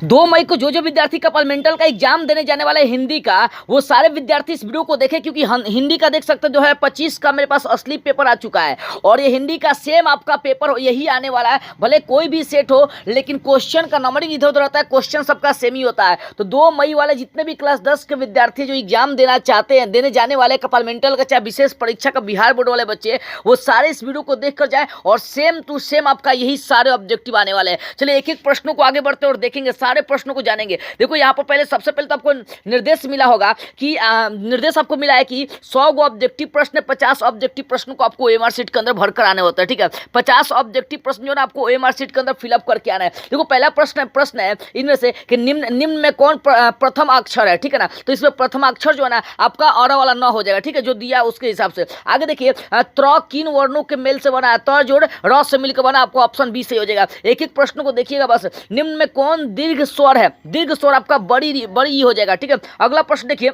2 मई को जो विद्यार्थी कपार्टमेंटल का एग्जाम देने जाने वाले हिंदी का, वो सारे विद्यार्थी इस वीडियो को देखें, क्योंकि हिंदी का देख सकते जो है 25 का मेरे पास असली पेपर आ चुका है और ये हिंदी का सेम आपका पेपर यही आने वाला है। भले कोई भी सेट हो, लेकिन क्वेश्चन का नंबरिंग इधर उधर रहता है, क्वेश्चन सबका सेम ही होता है। तो 2 मई वाले जितने भी क्लास 10 के विद्यार्थी जो एग्जाम देना चाहते हैं, देने जाने वाले कपार्टमेंटल का चाहे विशेष परीक्षा का बिहार बोर्ड वाले बच्चे, वो सारे इस वीडियो को देखकर जाए और सेम टू सेम आपका यही सारे ऑब्जेक्टिव आने वाले हैं। चलिए एक एक प्रश्नों को आगे बढ़ते और देखेंगे, सारे प्रश्नों को जानेंगे। देखो यहाँ पर पहले सबसे पहले तो आपको निर्देश मिला होगा कि निर्देश आपको मिला है कि 100 गो ऑब्जेक्टिव प्रश्न, 50 ऑब्जेक्टिव प्रश्नों को आपको ओएमआर शीट के अंदर भर कर आने होता है। ठीक है, 50 ऑब्जेक्टिव प्रश्न जो है आपको ओएमआर शीट के अंदर फिलअप करके आना है। देखो पहला प्रश्न है इनमें से कि निम्न में कौन प्रथम अक्षर है। ठीक है ना, तो इसमें प्रथम अक्षर जो है ना आपका और वाला न हो जाएगा। ठीक है, जो दिया उसके हिसाब से। आगे देखिए, त्र किन वर्णों के मेल से बना है, त जोड़ र से मिलकर बना, आपको ऑप्शन बी सही हो जाएगा। एक एक प्रश्न को देखिएगा बस। निम्न में कौन दीर्घ स्वर है, दीर्घ स्वर आपका बड़ी ही हो जाएगा। ठीक है, अगला प्रश्न देखिए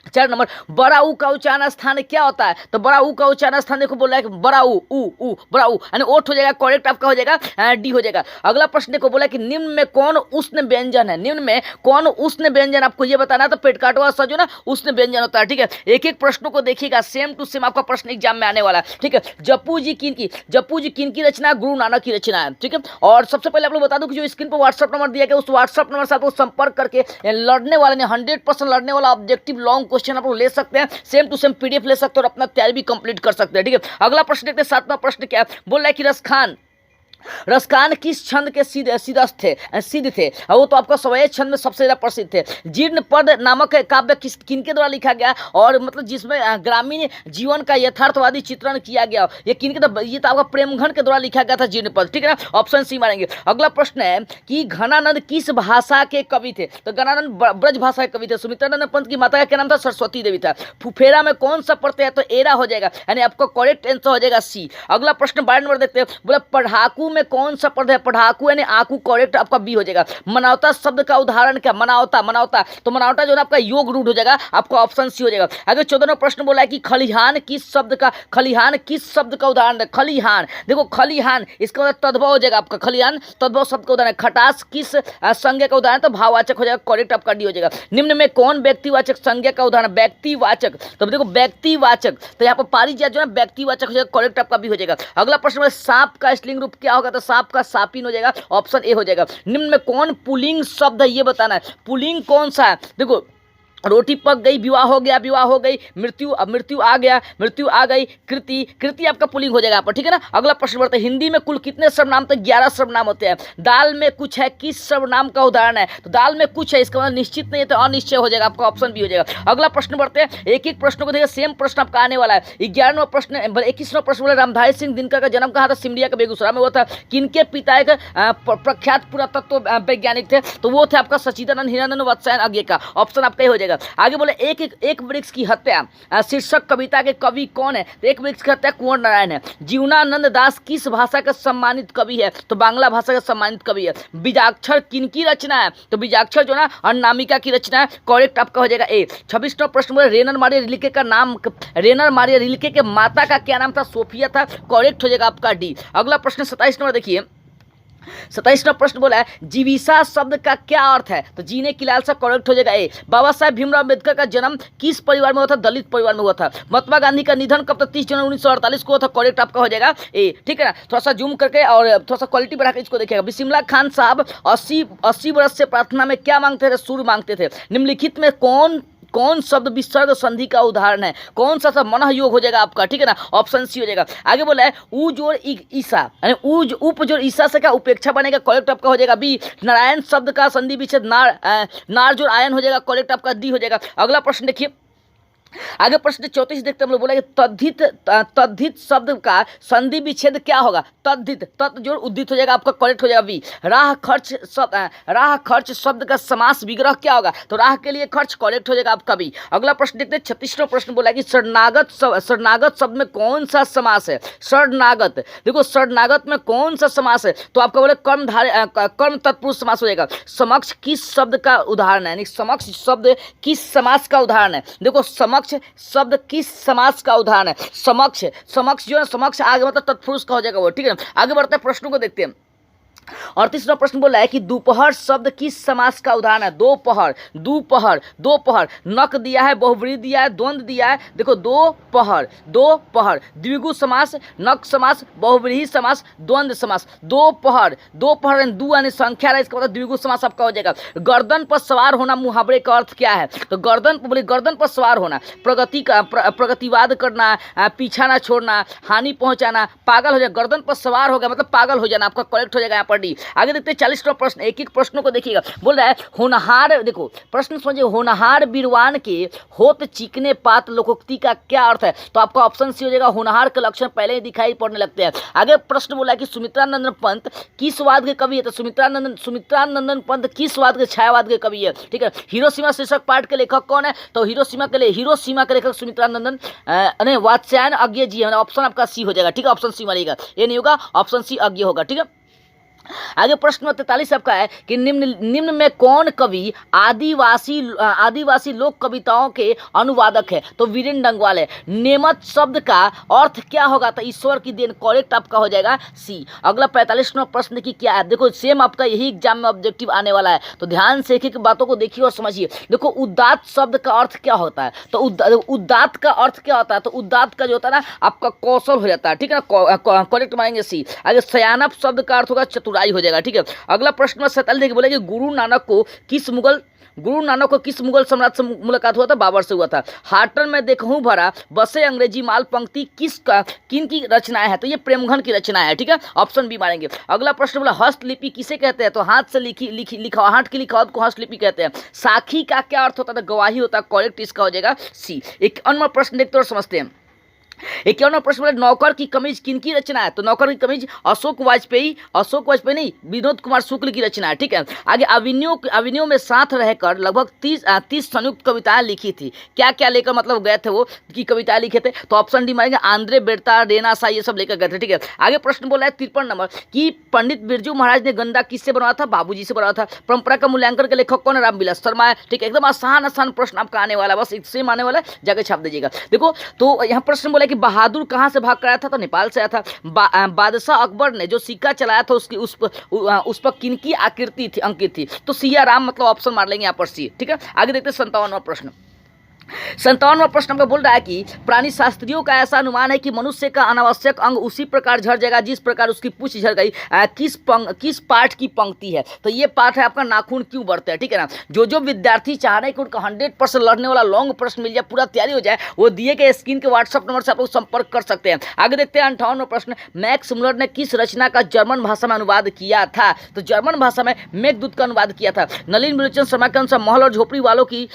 4 नंबर, बड़ा ऊ का उच्चारण स्थान क्या होता है। तो बड़ा ऊ का उच्चारण स्थान देखो बोला है कि बड़ा ऊ बड़ा ऊ यानी ओठ हो जाएगा, करेक्ट आपका हो जाएगा डी हो जाएगा। अगला प्रश्न देखो बोला कि निम्न में कौन उष्ण व्यंजन है, निम्न में कौन उष्ण व्यंजन आपको ये बताना है। तो पेट काटवा सा जो ना उष्ण व्यंजन होता है। ठीक है, एक एक प्रश्नों को देखिएगा, सेम टू सेम आपका प्रश्न एग्जाम में आने वाला है। ठीक है, जप्पू जी किन की रचना, गुरु नानक की रचना है। ठीक है, और सबसे पहले आप लोग बता दूं कि जो स्क्रीन पर व्हाट्सअप नंबर दिया गया, उस व्हाट्सअप नंबर से आपको संपर्क करके लड़ने वाले ने 100% लड़ने वाला ऑब्जेक्टिव लॉन्ग क्वेश्चन आप लोग ले सकते हैं, सेम टू सेम पीडीएफ ले सकते हैं और अपना तैयारी भी कंप्लीट कर सकते हैं। ठीक है, अगला प्रश्न देखते हैं। 7वां प्रश्न क्या है, बोल रहा है कि रसखान किस छंद के सिद्ध थे। वो तो आपका सवय छंद में सबसे ज्यादा प्रसिद्ध थे। जीर्ण पद नामक काव्य किनके द्वारा लिखा गया, और मतलब जिसमें ग्रामीण जीवन का यथार्थवादी चित्रण किया गया, ये किनके द्वारा, ये तो आपका प्रेमघन के द्वारा लिखा गया था जीर्ण पद। ठीक है ना, ऑप्शन सी मारेंगे। अगला प्रश्न है कि घनानंद किस भाषा के कवि थे। तो घनानंद ब्रज भाषा के कवि थे। सुमित्रानंद पंत की माता का क्या नाम था, सरस्वती देवी था। फुफेरा में कौन सा प्रत्यय है, तो एरा हो जाएगा, यानी आपका करेक्ट आंसर हो जाएगा सी। अगला प्रश्न 12 नंबर देखते हैं, बोला पढ़ाकू में कौन सा पद है। पढ़ाकू यानी आकू, करेक्ट आपका बी हो जाएगा। मनावता शब्द का उदाहरण क्या, मनावता तो मनावता जो है आपका योग रूढ़ हो जाएगा, आपका ऑप्शन सी हो जाएगा। आगे 14वां प्रश्न बोला है कि खलिहान किस शब्द का उदाहरण है। खलिहान देखो, खलिहान इसका मतलब तद्भव हो जाएगा आपका, खलिहान तद्भव शब्द का उदाहरण है। खटास किस संज्ञा का उदाहरण, तो भाववाचक हो जाएगा, करेक्ट आपका डी हो जाएगा। निम्न में कौन व्यक्तिवाचक संज्ञा का उदाहरण, व्यक्तिवाचक, तो देखो व्यक्तिवाचक, तो यहाँ पर पारिजात जो है व्यक्तिवाचक हो जाएगा, करेक्ट आपका बी हो जाएगा। अगला प्रश्न, सांप का स्त्रीलिंग रूप क्या होगा, तो सांप का सापिन हो जाएगा, ऑप्शन ए हो जाएगा। निम्न में कौन पुल्लिंग शब्द है, ये बताना है। पुल्लिंग कौन सा है, देखो रोटी पक गई, विवाह हो गई, मृत्यु आ गई, कृति आपका पुलिंग हो जाएगा यहाँ पर। ठीक है ना, अगला प्रश्न बढ़ता है, हिंदी में कुल कितने सर्वनाम, तो 11 सर्वनाम होते हैं। दाल में कुछ है किस सर्वनाम का उदाहरण है। तो दाल में कुछ है, इसका मतलब निश्चित नहीं है, तो अनिश्चय हो जाएगा, आपका ऑप्शन बी हो जाएगा। अगला प्रश्न बढ़ते हैं, एक एक प्रश्न को देखिए, सेम प्रश्न आपका आने वाला है। 11वां प्रश्न, 21वां प्रश्न बोला, रामधारी सिंह दिनकर का जन्म कहाँ था, सिमरिया का बेगूसराय में हुआ था। किनके पिता एक प्रख्यात पुरातत्व वैज्ञानिक थे, तो वो थे आपका सचिदानंद हीरानंद वत्सायन आगे का, ऑप्शन आपका ही हो जाएगा। आगे बोले एक वृक्ष की हत्या शीर्षक कविता के कवि कौन है। तो एक वृक्ष की हत्या कुंवर नारायण है। जीवनानंद दास किस भाषा का सम्मानित कवि है, तो बांग्ला भाषा का सम्मानित कवि है। बीजाक्षर किनकी रचना है, तो बीजाक्षर जो ना अनामिका की रचना है, करेक्ट आपका हो जाएगा ए। 26वां प्रश्न बोले, रेनर मारिया रिल्के के माता का क्या नाम था, सोफिया था, करेक्ट हो जाएगा आपका डी। अगला प्रश्न 27 नंबर देखिए, 27वां प्रश्न बोला है, जीविका शब्द का क्या अर्थ है, तो जीने की लालसा, करेक्ट हो जाएगा ए। बाबा साहेब भीमराव अम्बेडकर का जन्म किस परिवार में हुआ था, दलित परिवार में हुआ था। महात्मा गांधी का निधन कब, 30 जनवरी 1948 को हुआ था, करेक्ट आपका हो जाएगा ए। ठीक है ना, थोड़ा सा जूम करके और थोड़ा सा क्वालिटी बढ़ा के इसको देखिएगा। बिस्मिल्लाह खान साहब 80 वर्ष से प्रार्थना में क्या मांगते थे, सूर्य मांगते थे। निम्नलिखित में कौन शब्द विसर्ग संधि का उदाहरण है, कौन सा सब मनः योग हो जाएगा आपका। ठीक है ना, ऑप्शन सी हो जाएगा। आगे बोला है, ऊ जोड़ ईसा यानी उप जोड़ ईसा से क्या उपेक्षा बनेगा, करेक्ट आपका हो जाएगा बी। नारायण शब्द का संधि विच्छेद नार जोड़ आयन हो जाएगा, करेक्ट आपका डी हो जाएगा। अगला प्रश्न देखिए, आगे प्रश्न 34 देखते हम लोग, बोला कि तद्धित शब्द का संधि विच्छेद क्या होगा, तत् जोड़ उद्धित हो जाएगा, आपका करेक्ट हो जाएगा बी। राह खर्च शब्द का समास विग्रह क्या होगा, तो राह के लिए खर्च, करेक्ट हो जाएगा आपका बी। अगला प्रश्न देखते हैं 36वां प्रश्न बोला कि शरणागत शब्द में कौन सा समास है। शरणागत देखो, शरणागत में कौन सा समास है, तो आपका बोले कर्म तत्पुरुष समास हो जाएगा। समक्ष किस शब्द का उदाहरण है, यानी समक्ष शब्द किस समास का उदाहरण है। देखो समक्ष शब्द किस समास का उदाहरण है, समक्ष जो है समक्ष आगे मतलब तत्पुरुष का हो जाएगा वो। ठीक है ना, आगे बढ़ते हैं प्रश्नों को देखते हैं। और तीसरा प्रश्न बोल रहा है कि दोपहर शब्द किस समास का उदाहरण है। दोपहर, दोपहर, दोपहर, नक दिया है, बहुव्रीहि दिया है, द्वंद्व दिया है। देखो दोपहर, दोपहर, द्विगु समास, नक समास, बहुव्रीहि समास, द्वंद्व समास। दोपहर, दोपहर दो यानी संख्या है, इसका मतलब द्विगु समास आपका हो जाएगा। गर्दन पर सवार होना मुहावरे का अर्थ क्या है। तो गर्दन बोले गर्दन पर सवार होना, प्रगति का प्रगतिवाद करना, पीछा ना छोड़ना, हानि पहुंचाना, पागल हो जाए। गर्दन पर सवार हो गया मतलब पागल हो जाना, आपका करेक्ट हो जाएगा यहाँ पर डी। आगे देखते हैं 40वां प्रश्न, एक एक प्रश्नों को देखिएगा। बोल रहा है होनहार, देखो प्रश्न समझिए, होनहार बीरवान के होत चिकने पात लोकोक्ति का क्या अर्थ है। तो आपका ऑप्शन सी हो जाएगा, होनहार के लक्षण पहले ही दिखाई पड़ने लगते हैं। आगे प्रश्न बोला है कि सुमित्रानंदन पंत किस वाद के कवि है। तो सुमित्रानंदन पंत किस वाद के, छायावाद के कवि है। ठीक है, हिरोशिमा शीर्षक पाठ के लेखक कौन है। तो हिरोशिमा के लेखक सुमित्रानंदन वात्स्यायन अज्ञे जी है। ऑप्शन आपका सी हो जाएगा। ठीक है, ऑप्शन सी मारिएगा, ये नहीं होगा, ऑप्शन सी अज्ञे होगा। ठीक है, आगे प्रश्न 43 आपका है कि निम्न में कौन कवि आदिवासी लोक कविताओं के अनुवादक है। तो वीरेंद्र डंगवाल है। नेमत शब्द का अर्थ क्या होगा। तो ईश्वर की देन, करेक्ट आपका हो जाएगा सी। अगला 45वां प्रश्न देखिए क्या है। देखो सेम आपका यही एग्जाम में ऑब्जेक्टिव आने वाला है, तो ध्यान से एक बातों को देखिए और समझिए। देखो उदात्त शब्द का अर्थ क्या होता है। तो उदात्त का अर्थ क्या होता है। तो उदात्त का जो होता है ना आपका कौशल हो जाता है। ठीक है ना, करेक्ट मानेंगे सी। आगे सयानप शब्द का अर्थ होगा चतुराई हो जाएगा। ठीक है, अगला प्रश्न में 47 बोले कि गुरु नानक को किस मुगल सम्राट से मुलाकात हुआ था। बाबर से हुआ था। हाटन में देखूं भरा बसे अंग्रेजी माल पंक्ति किन की रचनाएं हैं। तो ये प्रेमघन की रचना है। ठीक है, ऑप्शन बी मारेंगे। अगला प्रश्न बोला हस्तलिपि किसे कहते हैं। तो हाथ से लिखा हाथ की लिखावट को हस्तलिपि कहते हैं। साखी का क्या अर्थ होता है। गवाही होता है, करेक्ट इसका हो जाएगा सी। एक अन्य प्रश्न देखते और समझते हैं। 51वां प्रश्न बोले नौकर की कमीज किनकी रचना है। तो नौकर की कमीज अशोक वाजपेयी नहीं, विनोद कुमार शुक्ल की रचना है। ठीक है, आगे अविनियो में साथ रहकर लगभग 30 संयुक्त कविताएं लिखी थी। क्या क्या लेकर मतलब गए थे वो की कविताएं लिखे थे। तो ऑप्शन डी मारेंगे, आंद्रे बेरता, रेना सा, ये सब लेकर गए थे। ठीक है, आगे प्रश्न बोला है 53 नंबर कि पंडित बिरजू महाराज ने गंदा किससे बनवाया था। बाबूजी से बनवाया था। परंपरा का मूल्यांकन के लेखक कौन है। रामविलास शर्मा है। ठीक है, एकदम आसान प्रश्न आपका आने वाला, बस सेम आने वाला है, जाकर छाप दीजिएगा। देखो तो यहाँ प्रश्न बोला कि बहादुर कहां से भाग कर आया था। तो नेपाल से आया था। बादशाह अकबर ने जो सिक्का चलाया था उसकी उस पर किनकी आकृति थी, अंकित थी। तो सिया राम, मतलब ऑप्शन मार लेंगे यहाँ पर सी। ठीक है, आगे देखते हैं 57वां प्रश्न। 57वां प्रश्न में बोल रहा है कि प्राणी शास्त्रियों का ऐसा अनुमान है कि मनुष्य का अनावश्यक अंग उसी प्रकार झड़ जाएगा जिस प्रकार उसकी पूंछ झड़ गई। किस पाठ की पंक्ति है। तो ये पाठ है आपका नाखून क्यों बढ़ते हैं। ठीक है ना, जो विद्यार्थी चाह रहे हैं कि उनका 100% लड़ने वाला लॉन्ग प्रश्न मिल जाए, पूरा तैयारी हो जाए, वो दिए गए स्क्रीन के व्हाट्सएप नंबर से आप लोग संपर्क कर सकते हैं। आगे देखते हैं 58वां प्रश्न। मैक्स मुलर ने किस रचना का जर्मन भाषा में अनुवाद किया था। तो जर्मन भाषा में मेघदूत का अनुवाद किया था। नलिन विलोचन शर्मा के अनुसार महल और झोपड़ी वालों की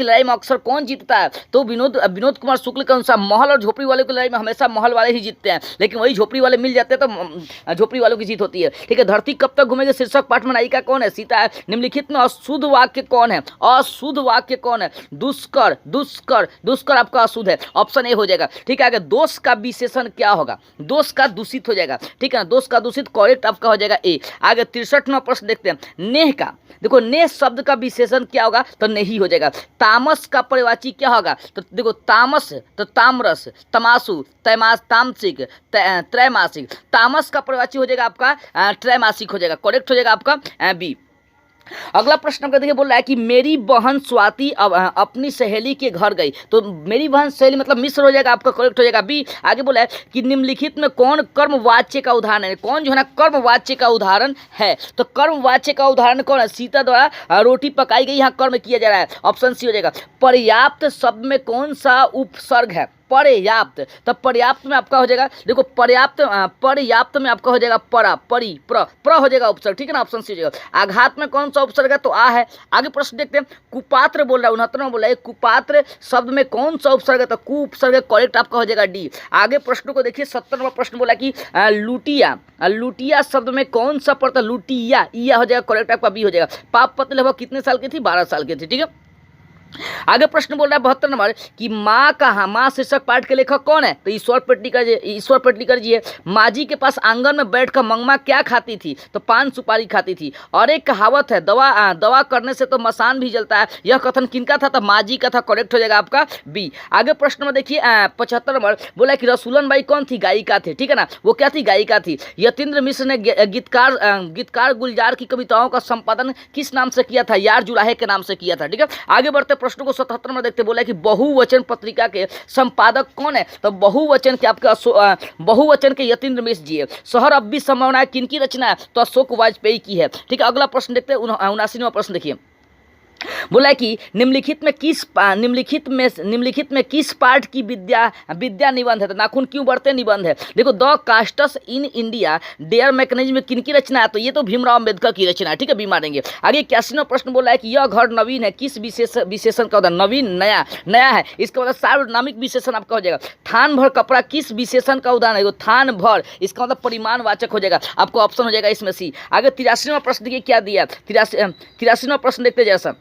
लड़ाई में अक्सर कौन जीतता है। तो विनोद कुमार शुक्ल के अनुसार महल और झोपड़ी वाले की लड़ाई में हमेशा महल वाले ही जीतते हैं, लेकिन वही झोपड़ी वाले मिल जाते हैं तो झोपड़ी वालों की जीत होती है। ठीक है, धरती कब तक घूमेगी शीर्षक पाठ में नायिका कौन है। सीता है। निम्नलिखित में अशुद्ध वाक्य कौन है। अशुद्ध वाक्य कौन है। दुष्कर आपका अशुद्ध है, ऑप्शन ए हो जाएगा। ठीक है, आगे दोष का विशेषण क्या होगा। दोष का दूषित हो जाएगा। ठीक है ना, दोष का दूषित, करेक्ट आपका हो जाएगा ए। आगे 63वां प्रश्न देखते हैं। नेह का, देखो नेह शब्द का विशेषण क्या होगा। तो नहीं हो जाएगा। तामस का पर्यायवाची क्या होगा। तो देखो तामस, तो तामरस, तमाशु, तामसिक, त्रैमासिक। तामस का पर्यायवाची हो जाएगा आपका त्रैमासिक हो जाएगा, करेक्ट हो जाएगा आपका बी। अगला प्रश्न आपका देखिए, बोल रहा है कि मेरी बहन स्वाति अपनी सहेली के घर गई। तो मेरी बहन सहेली मतलब मिस्र हो जाएगा आपका, करेक्ट हो जाएगा बी। आगे बोला है कि निम्नलिखित में कौन कर्मवाच्य का उदाहरण है। कौन जो है ना कर्मवाच्य का उदाहरण है। तो कर्मवाच्य का उदाहरण कौन है। सीता द्वारा रोटी पकाई गई, यहाँ कर्म किया जा रहा है, ऑप्शन सी हो जाएगा। पर्याप्त शब्द में कौन सा उपसर्ग है। पर्याप्त, तो पर्याप्त में आपका हो जाएगा, देखो पर्याप्त में आपका हो जाएगा प्र हो जाएगा उपसर्ग। ठीक है ना, ऑप्शन सी हो जाएगा। आघात में कौन सा उपसर्ग है। तो आ है। आगे प्रश्न देखते हैं। कुपात्र बोल रहा है, 69वां बोल रहा है कुपात्र शब्द में कौन सा उपसर्ग है। तो कु उपसर्ग है, करेक्ट आपका हो जाएगा डी। आगे प्रश्न को देखिए, 70वां प्रश्न बोला कि लुटिया शब्द में कौन सा पड़ता है। लुटिया, इया हो जाएगा, करेक्ट आपका बी हो जाएगा। पाप पत्नी लगभग कितने साल की थी। 12 साल की थी। ठीक है, आगे प्रश्न बोल रहा है 72 नंबर कि माँ शीर्षक पाठ के लेखक कौन है? तो ईश्वर पेटलीकर जी है। माँ जी के पास आंगन में बैठकर मंगमा क्या खाती थी? तो पान सुपारी खाती थी। और एक कहावत है, दवा करने से तो मसान भी जलता है। यह कथन किनका था? तो माँ जी का था। करेक्ट हो जाएगा आपका बी। आगे प्रश्न में देखिए 75 नंबर बोला कि रसूलन बाई कौन थी? गायिका थे, ठीक है ना। वो क्या थी? गायिका थी। यतीन्द्र मिश्र ने गीतकार गुलजार की कविताओं का संपादन किस नाम से किया था? यार जुलाहे के नाम से किया था, ठीक है। आगे बढ़ते प्रश्न को 77 में देखते, बोला कि बहुवचन पत्रिका के संपादक कौन है? तो बहुवचन के यतीन्द्र मिश्र जी है। शहर अब भी संभावना है किनकी रचना है? तो अशोक वाजपेयी की है, ठीक है। अगला प्रश्न देखते हैं 79वां प्रश्न देखिए। बोला कि निम्नलिखित में किस पाठ की विद्या निबंध है? तो नाखून क्यों बढ़ते निबंध है। देखो, the castes in India their mechanism में किनकी रचना है? तो ये तो भीमराव अम्बेडकर की रचना है, ठीक है। बी मारेंगे। आगे 81वां प्रश्न बोला है कि यह घर नवीन है, किस विशेषण का उदाहरण? नवीन, नया है, इसका मतलब सार्वनामिक विशेषण आपका हो जाएगा। थान भर कपड़ा किस विशेषण का उदाहरण है? थान भर, इसका मतलब परिमाणवाचक हो जाएगा, आपको ऑप्शन हो जाएगा इसमें सी। आगे 83वां प्रश्न देखिए क्या दिया। 83वां प्रश्न देखते जैसा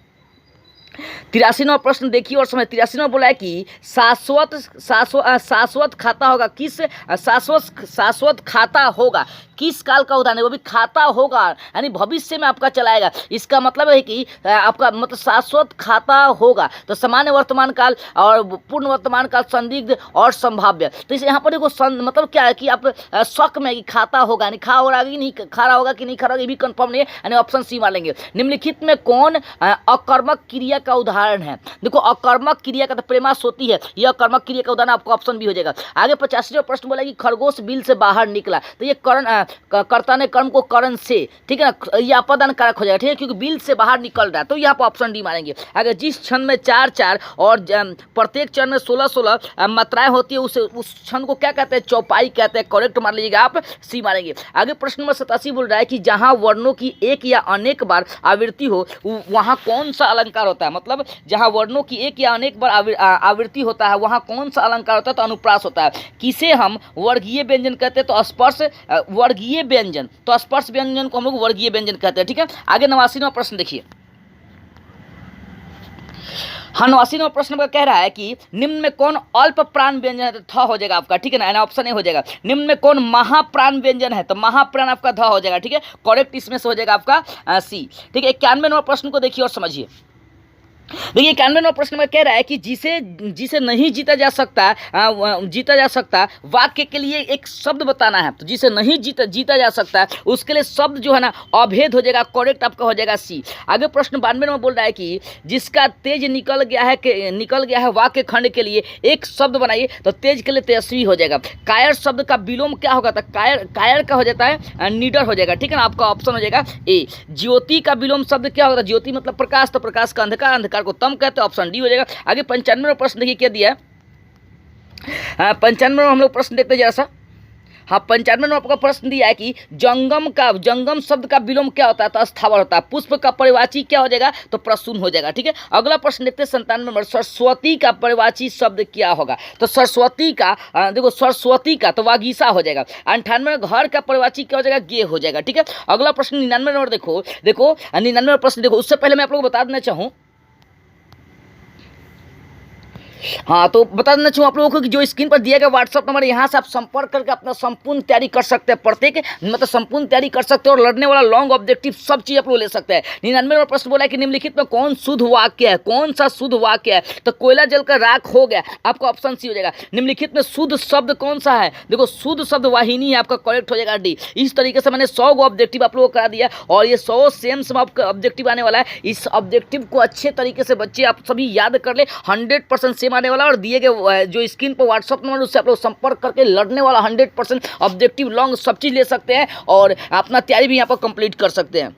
83वां प्रश्न देखिए और समय 83वां बोला है कि शाश्वत खाता होगा किस शाश्वत खाता होगा किस काल का उदाहरण है? वो भी खाता होगा यानी भविष्य में आपका चलाएगा। इसका मतलब है कि आपका मतलब शाश्वत खाता होगा। तो सामान्य वर्तमान काल और पूर्ण वर्तमान काल, संदिग्ध और संभाव्य। तो इसे यहाँ पर देखो मतलब क्या है कि आप शक में कि खाता होगा यानी खा हो रहा है कि नहीं, खा रहा होगा कि नहीं खा रहा, ये भी कंफर्म नहीं है, यानी ऑप्शन सी मार लेंगे। निम्नलिखित में कौन अकर्मक क्रिया का उदाहरण है? देखो, अकर्मक क्रिया का तो प्रेमास होती है, यह कर्मक क्रिया का उदाहरण आपको ऑप्शन भी हो जाएगा। आगे 85वां प्रश्न बोला कि खरगोश बिल से बाहर निकला। तो ये कर्ता ने कर्म को करण से, ठीक है ना, ये अपदान कारक हो जाएगा, ठीक है, क्योंकि बिल से बाहर निकल रहा है। तो यहाँ पर ऑप्शन डी मारेंगे। अगर जिस क्षण में 4-4 और प्रत्येक चरण में 16-16 मात्राएं होती है उस क्षण को क्या कहते हैं? चौपाई कहते हैं। करेक्ट मार लीजिएगा, आप सी मारेंगे। आगे प्रश्न नंबर 87 बोल रहा है कि जहां वर्णों की एक या अनेक बार आवृत्ति हो वहां कौन सा अलंकार होता है? मतलब जहां वर्णों की एक या अनेक बार आवृत्ति होता है वहां कौन सा अलंकार होता है? तो अनुप्रास होता है। किसे हम वर्गीय व्यंजन कहते हैं? तो स्पर्श वर्गीय व्यंजन, तो स्पर्श व्यंजन को हम लोग वर्गीय व्यंजन कहते हैं, ठीक है। आगे 89वां प्रश्न देखिए। हाँ, 89वां प्रश्न का कह रहा है कि निम्न में कौन अल्प प्राण व्यंजन है? तो थ हो जाएगा आपका, ठीक है ना, ऑप्शन ए हो जाएगा। निम्न में कौन महाप्राण व्यंजन है? तो महाप्राण आपका ध हो जाएगा, ठीक है। करेक्ट इसमें से हो जाएगा आपका सी, ठीक है। 91वां प्रश्न को देखिए और समझिए। देखिए 91वां प्रश्न में कह रहा है कि जिसे नहीं जीता जा सकता वाक्य के लिए एक शब्द बताना है। तो जिसे नहीं जीता जा सकता है उसके लिए शब्द जो है ना अभेद हो जाएगा। करेक्ट आपका हो जाएगा सी। आगे प्रश्न 92 में बोल रहा है कि जिसका तेज निकल गया है वाक्य खंड के लिए एक शब्द बनाइए। तो तेज के लिए तेजस्वी हो जाएगा। कायर शब्द का विलोम क्या होगा? तो कायर का हो जाता है निडर हो जाएगा, ठीक है ना, आपका ऑप्शन हो जाएगा ए। ज्योति का विलोम शब्द क्या होगा? ज्योति मतलब प्रकाश, तो प्रकाश का अंधकार को तम कहते हैं, ऑप्शन डी हो जाएगा। आगे 95वां प्रश्न देखिए क्या दिया है। 95वां हम लोग प्रश्न देखते हैं जरा सा। हाँ, 95वां आपका प्रश्न दिया है कि जंगम शब्द का विलोम क्या होता है? तो स्थावर होता है। पुष्प का परिवाची क्या हो जाएगा? तो प्रसून हो जाएगा, ठीक है। अगला प्रश्न देखते हैं 97 नंबर। सरस्वती का परिवाची शब्द क्या होगा? तो सरस्वती का देखो सरस्वती का तो वागीसा हो जाएगा। 98 घर का परिवाची क्या हो जाएगा? गे हो जाएगा, ठीक है। अगला प्रश्न 99 नंबर देखो 99वां प्रश्न देखो। उससे पहले मैं आप लोग को बता देना चाहूँ, हाँ, तो बता देना चाहूँ आप लोगों को कि जो स्क्रीन पर दिया गया व्हाट्सअप नंबर, यहाँ से आप संपर्क करके अपना संपूर्ण तैयारी कर सकते हैं। प्रत्येक मतलब संपूर्ण तैयारी कर सकते हैं और लड़ने वाला लॉन्ग ऑब्जेक्टिव सब चीज़ आप लोग ले सकते हैं। 99वां प्रश्न बोला है कि निम्नलिखित में कौन शुद्ध वाक्य है? कौन सा शुद्ध वाक्य है? तो कोयला जलकर राख हो गया, आपका ऑप्शन सी हो जाएगा। निम्नलिखित में शुद्ध शब्द कौन सा है? देखो, शुद्ध शब्द वाहिनी है, आपका करेक्ट हो जाएगा डी। इस तरीके से मैंने 100 ऑब्जेक्टिव आप लोगों को करा दिया और ये 100 सेम आपका ऑब्जेक्टिव आने वाला है। इस ऑब्जेक्टिव को अच्छे तरीके से बच्चे आप सभी याद कर ले, 100% सेम आने वाला। और दिए गए जो स्क्रीन पर व्हाट्सअप नंबर उससे आप लोग संपर्क करके लड़ने वाला 100% ऑब्जेक्टिव लॉन्ग सब चीज़ ले सकते हैं और अपना तैयारी भी यहाँ पर कंप्लीट कर सकते हैं।